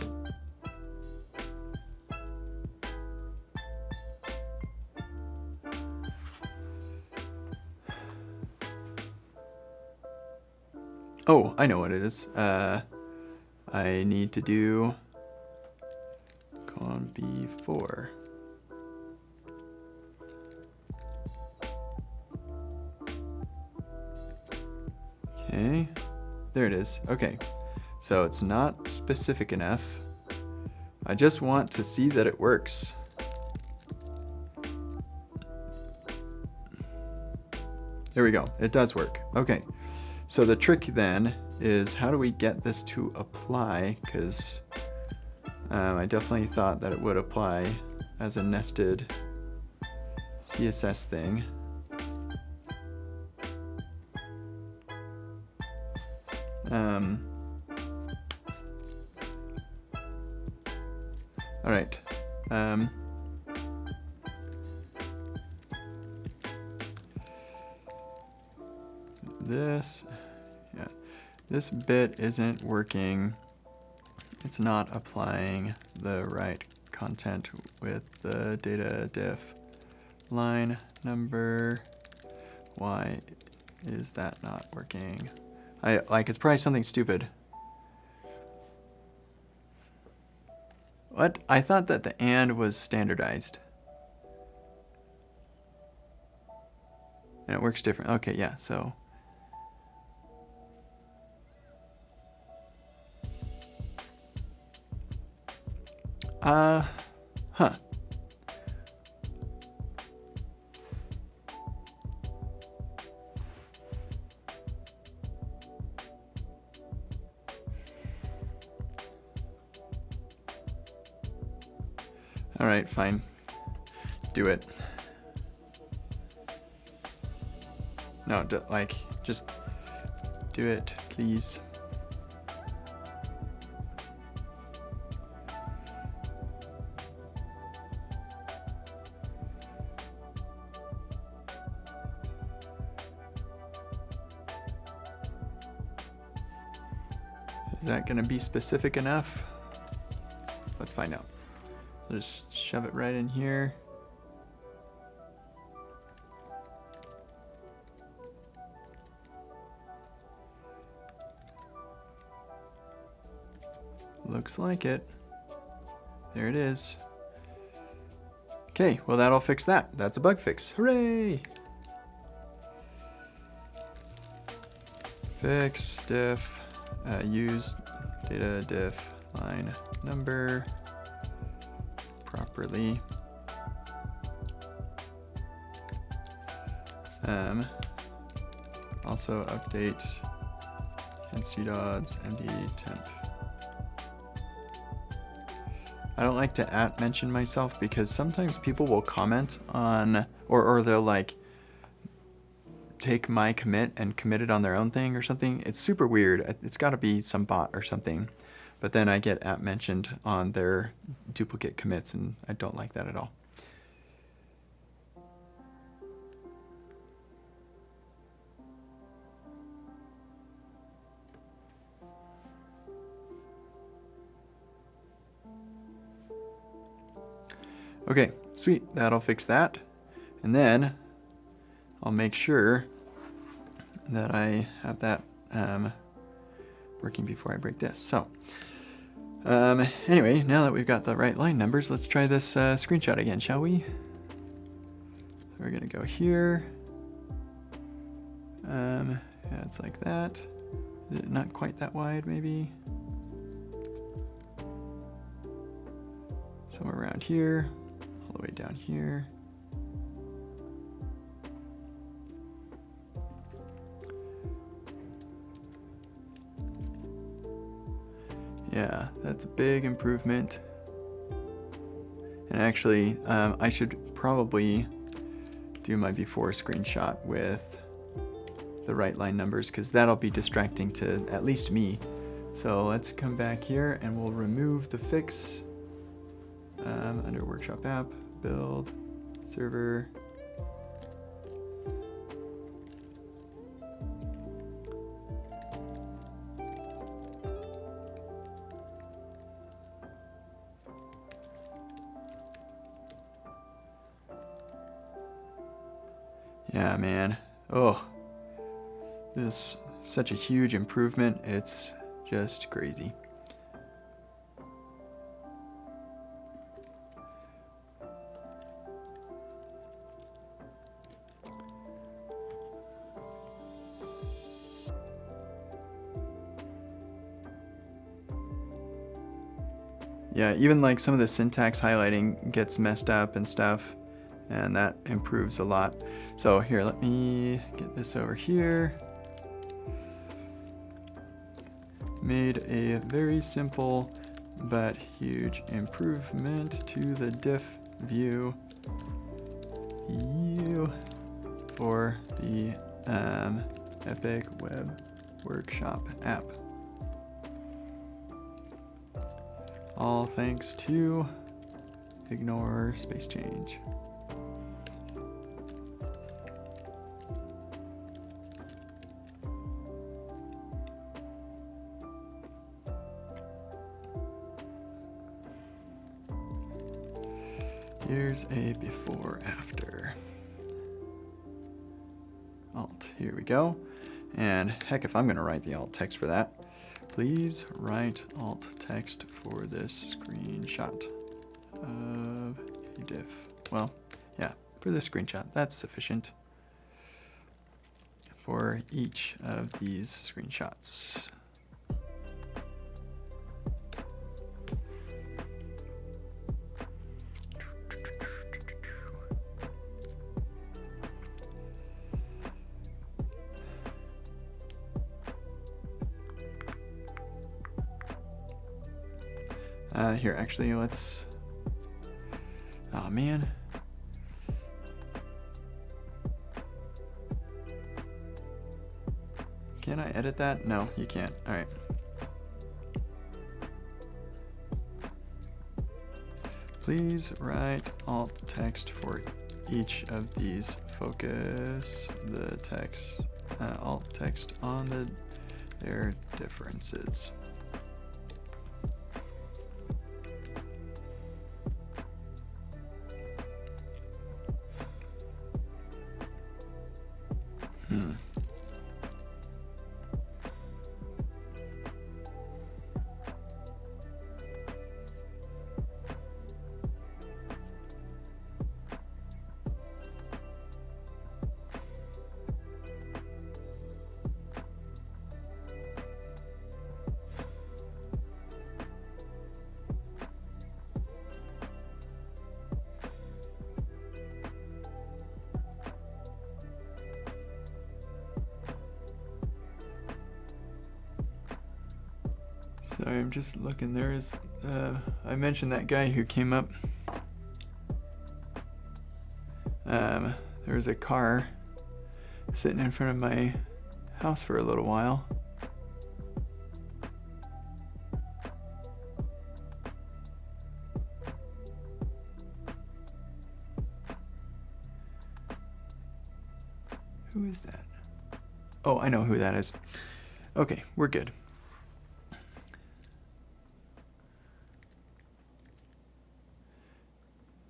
Oh, I know what it is. I need to do column B4. Okay, there it is. Okay, so it's not specific enough. I just want to see that it works. There we go, it does work. Okay, so the trick then is how do we get this to apply? Because I definitely thought that it would apply as a nested CSS thing. All right. This bit isn't working. It's not applying the right content with the data diff line number. Why is that not working? It's probably something stupid. What? I thought that the and was standardized. And it works different. Okay, yeah, so. Huh. All right, fine. Do it. No, like, just do it, please. Is that going to be specific enough? Let's find out. I'll just shove it right in here. Looks like it. There it is. Okay, well that'll fix that. That's a bug fix. Hooray! Fix diff. Use data diff line number properly. Also update cdodds md temp. I don't like to mention myself because sometimes people will comment on, or they'll like take my commit and commit it on their own thing or something. It's super weird. It's got to be some bot or something. But then I get mentioned on their duplicate commits, and I don't like that at all. Okay, sweet. That'll fix that. And then I'll make sure that I have that working before I break this. So anyway, now that we've got the right line numbers, let's try this screenshot again, shall we? So we're gonna go here. Yeah, it's like that. Is it not quite that wide, maybe? Somewhere around here, all the way down here. Yeah, that's a big improvement. And actually, I should probably do my before screenshot with the right line numbers because that'll be distracting to at least me. So let's come back here and we'll remove the fix under workshop app, build, server. Yeah, man. Oh, this is such a huge improvement. It's just crazy. Yeah, even like some of the syntax highlighting gets messed up and stuff, and that improves a lot. So here, let me get this over here. Made a very simple but huge improvement to the diff view for the Epic Web Workshop app. All thanks to ignore space change. Here's a before after. Alt, here we go. And heck, if I'm gonna write the alt text for that, please write alt text for this screenshot of a diff. Well, yeah, for this screenshot, that's sufficient. for each of these screenshots. Here, actually, let's... Oh, man. Can I edit that? No, you can't. All right. Please write alt text for each of these. Focus the text, alt text on their differences. Sorry, I'm just looking. There is, I mentioned that guy who came up. There was a car sitting in front of my house for a little while. Who is that? Oh, I know who that is. Okay, we're good.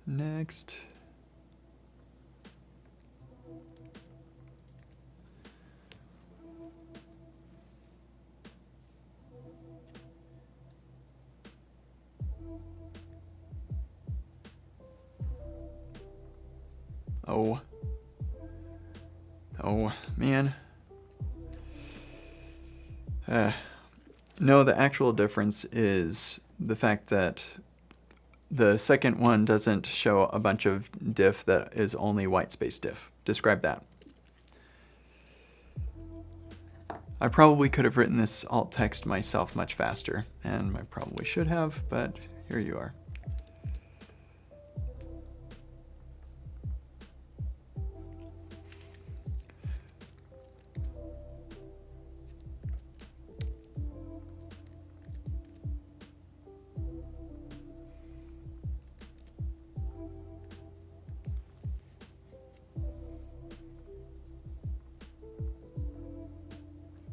Next. Oh, man. No, the actual difference is the fact that the second one doesn't show a bunch of diff that is only white space diff. Describe that. I probably could have written this alt text myself much faster, and I probably should have, but here you are.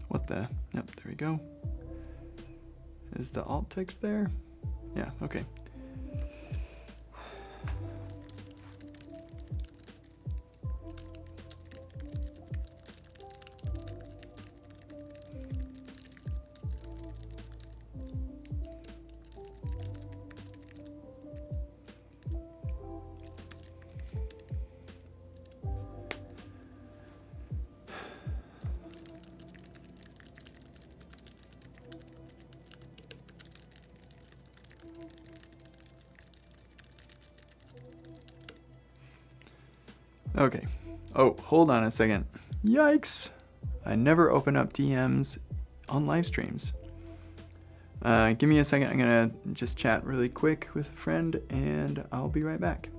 What the? Yep, there we go. Is the alt text there? Yeah, okay. Okay. Oh, hold on a second. Yikes. I never open up DMs on live streams. Give me a second. I'm going to just chat really quick with a friend, and I'll be right back.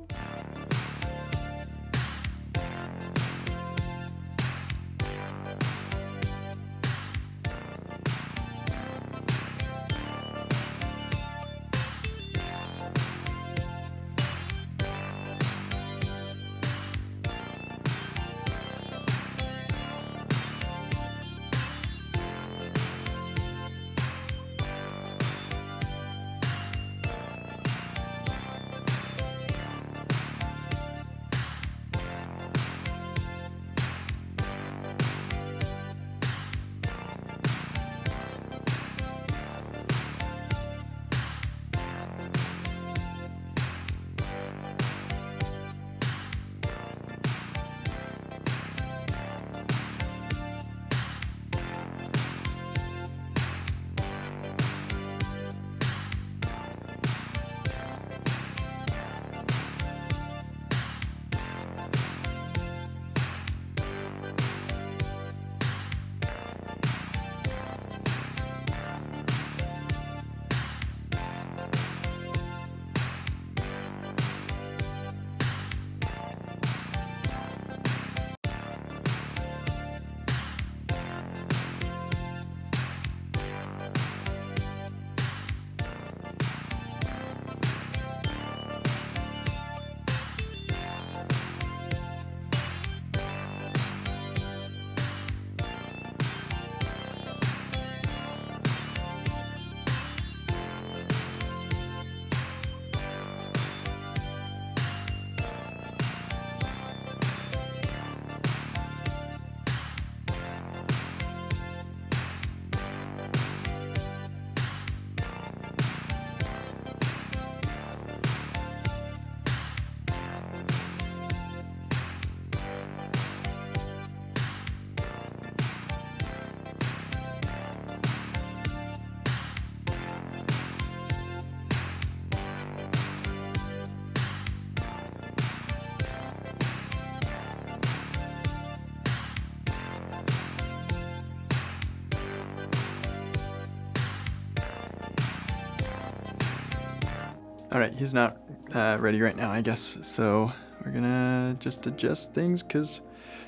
All right, he's not ready right now, I guess. So we're gonna just adjust things because,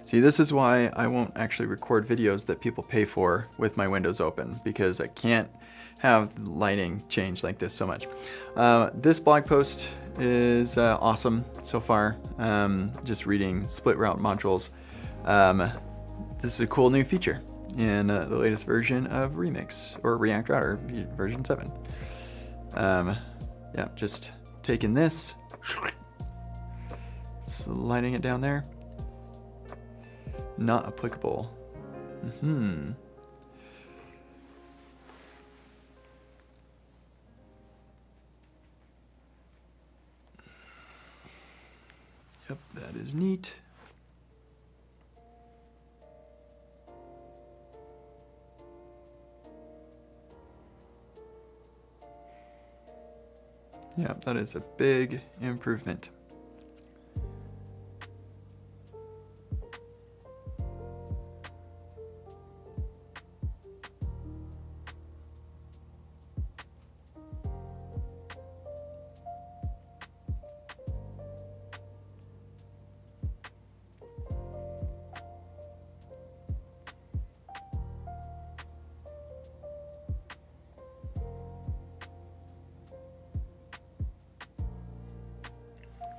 see, this is why I won't actually record videos that people pay for with my windows open, because I can't have lighting change like this so much. This blog post is awesome so far. Just reading split route modules. This is a cool new feature in the latest version of Remix or React Router version 7. Yeah, just taking this, sliding it down there. Not applicable. Yep, that is neat. Yeah, that is a big improvement.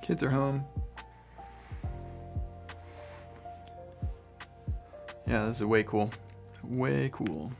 Kids are home. Yeah, this is way cool. Way cool.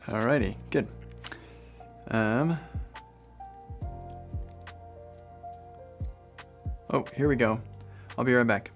Alrighty, good. Oh, here we go. I'll be right back.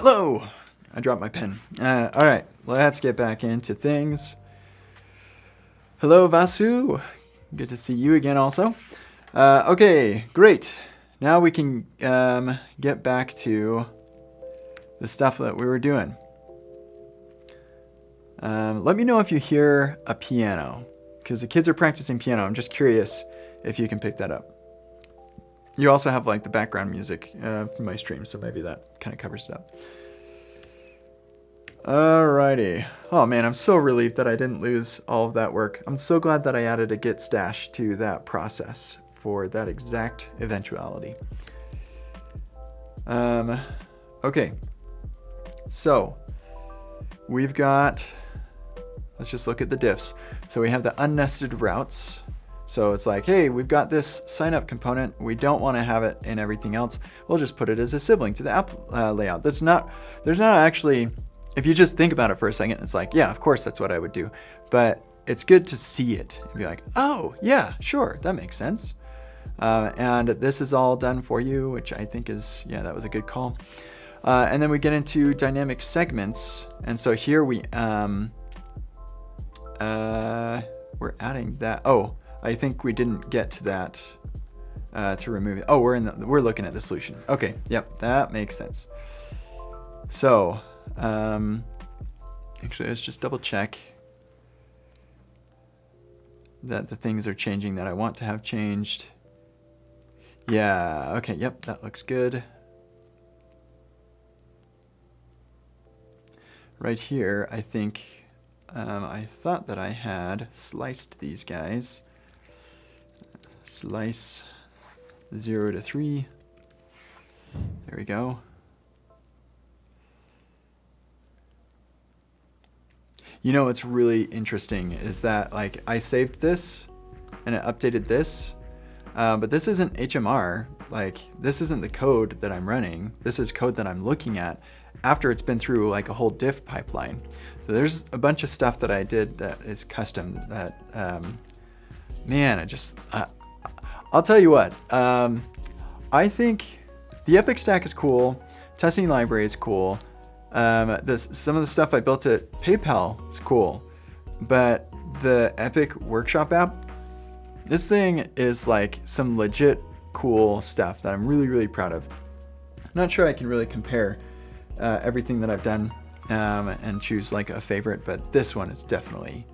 Hello! I dropped my pen. All right, let's get back into things. Hello, Vasu. Good to see you again also. Okay, great. Now we can get back to the stuff that we were doing. Let me know if you hear a piano, because the kids are practicing piano. I'm just curious if you can pick that up. You also have like the background music from my stream, so maybe that kind of covers it up. Alrighty. Oh man, I'm so relieved that I didn't lose all of that work. I'm so glad that I added a git stash to that process for that exact eventuality. Okay. So, we've got, let's just look at the diffs. So we have the unnested routes. So it's like, hey, we've got this sign up component. We don't want to have it in everything else. We'll just put it as a sibling to the app layout. There's not actually, if you just think about it for a second, it's like, yeah, of course that's what I would do. But it's good to see it and be like, oh yeah, sure, that makes sense. And this is all done for you, which I think is, yeah, that was a good call. And then we get into dynamic segments. And so here we're adding that. Oh, I think we didn't get to that to remove it. Oh, we're looking at the solution. Okay, yep, that makes sense. So, actually, let's just double check that the things are changing that I want to have changed. Yeah, okay, yep, that looks good. Right here, I think I thought that I had sliced these guys. Slice 0 to 3. There we go. You know what's really interesting is that like I saved this and it updated this, but this isn't HMR. Like this isn't the code that I'm running. This is code that I'm looking at after it's been through like a whole diff pipeline. So there's a bunch of stuff that I did that is custom that, man, I'll tell you what, I think the Epic stack is cool. Testing library is cool. Some of the stuff I built at PayPal is cool, but the Epic Workshop app, this thing is like some legit cool stuff that I'm really, really proud of. I'm not sure I can really compare everything that I've done and choose like a favorite, but this one is definitely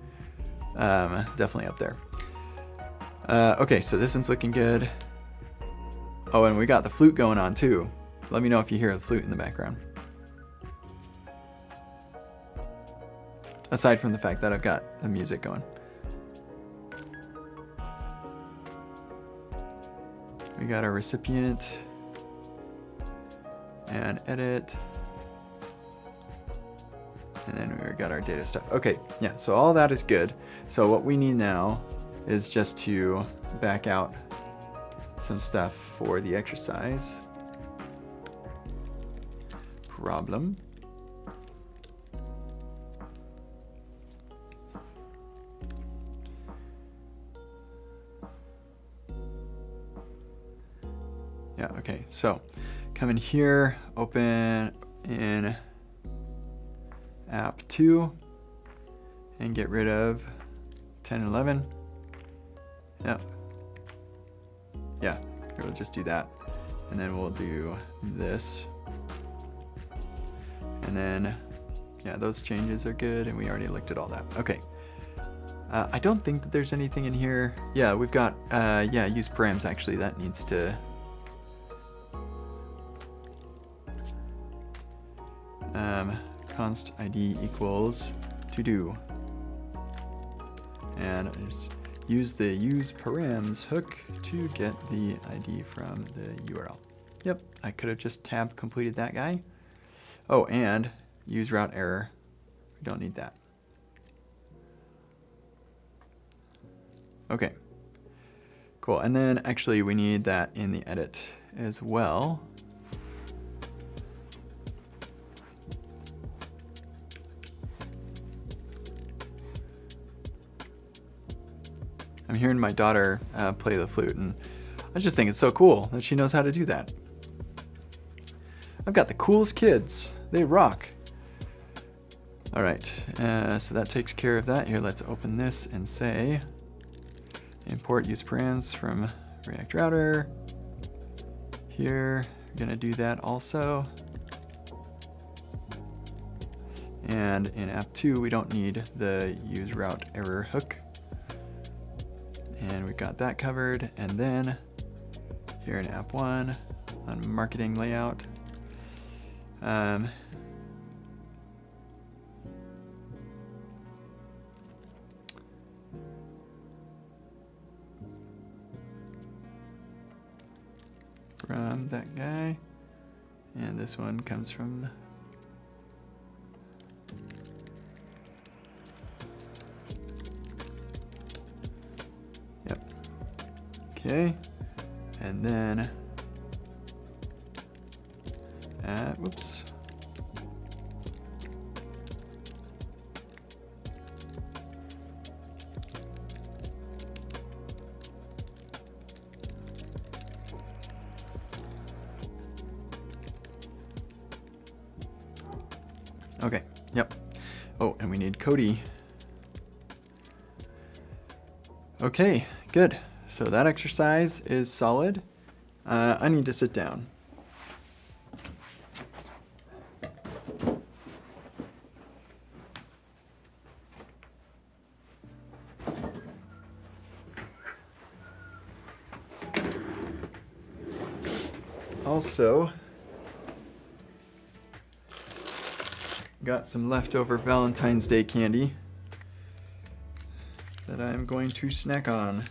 up there. Okay, so this one's looking good. Oh, and we got the flute going on too. Let me know if you hear the flute in the background. Aside from the fact that I've got the music going. We got our recipient and edit. And then we got our data stuff. Okay, yeah, so all that is good. So what we need now is just to back out some stuff for the exercise problem. Yeah, okay, so come in here, open in app 2 and get rid of 10 and 11. Yeah, we'll just do that. And then we'll do this. And then, yeah, those changes are good. And we already looked at all that. Okay. I don't think that there's anything in here. Yeah, we've got, yeah, use params actually. That needs to, const ID equals to do. And just use the use params hook to get the ID from the URL. Yep, I could have just tab completed that guy. Oh, and use route error. We don't need that. Okay, cool. And then actually we need that in the edit as well. I'm hearing my daughter play the flute, and I just think it's so cool that she knows how to do that. I've got the coolest kids. They rock. All right, so that takes care of that. Here, let's open this and say import use params from React Router. Here, we're gonna do that also. And in app 2, we don't need the use route error hook. And we've got that covered. And then here in app 1 on marketing layout, from that guy, and this one comes from okay, and then whoops. Okay, yep. Oh, and we need Cody. Okay, good. So that exercise is solid. I need to sit down. Also, got some leftover Valentine's Day candy that I'm going to snack on.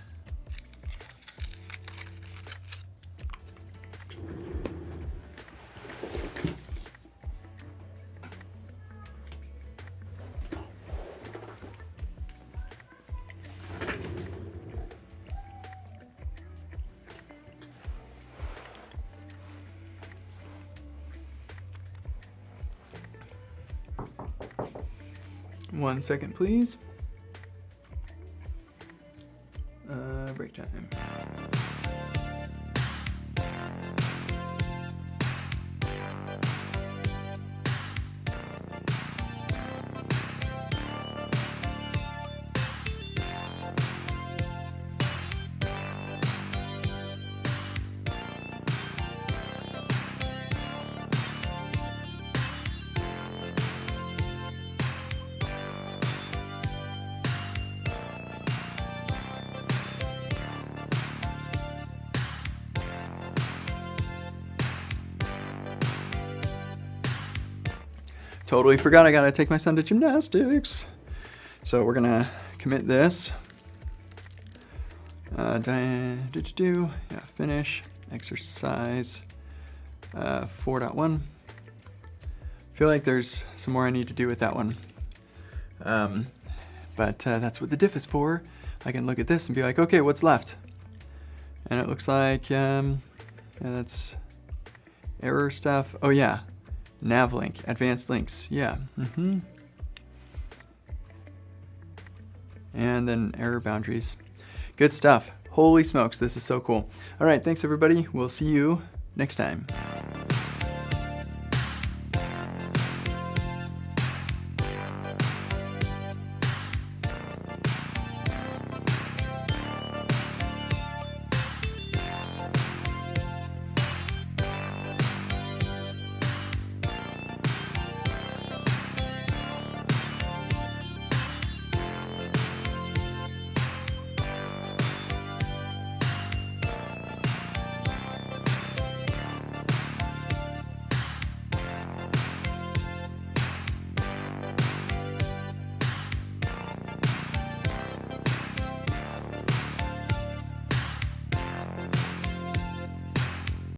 One second, please. Break time. Totally forgot I gotta take my son to gymnastics. So we're gonna commit this. Yeah, finish exercise 4.1. Feel like there's some more I need to do with that one. But that's what the diff is for. I can look at this and be like, okay, what's left? And it looks like, yeah, that's error stuff. Oh yeah. Navlink, advanced links, yeah. And then error boundaries. Good stuff. Holy smokes, this is so cool. All right, thanks everybody. We'll see you next time.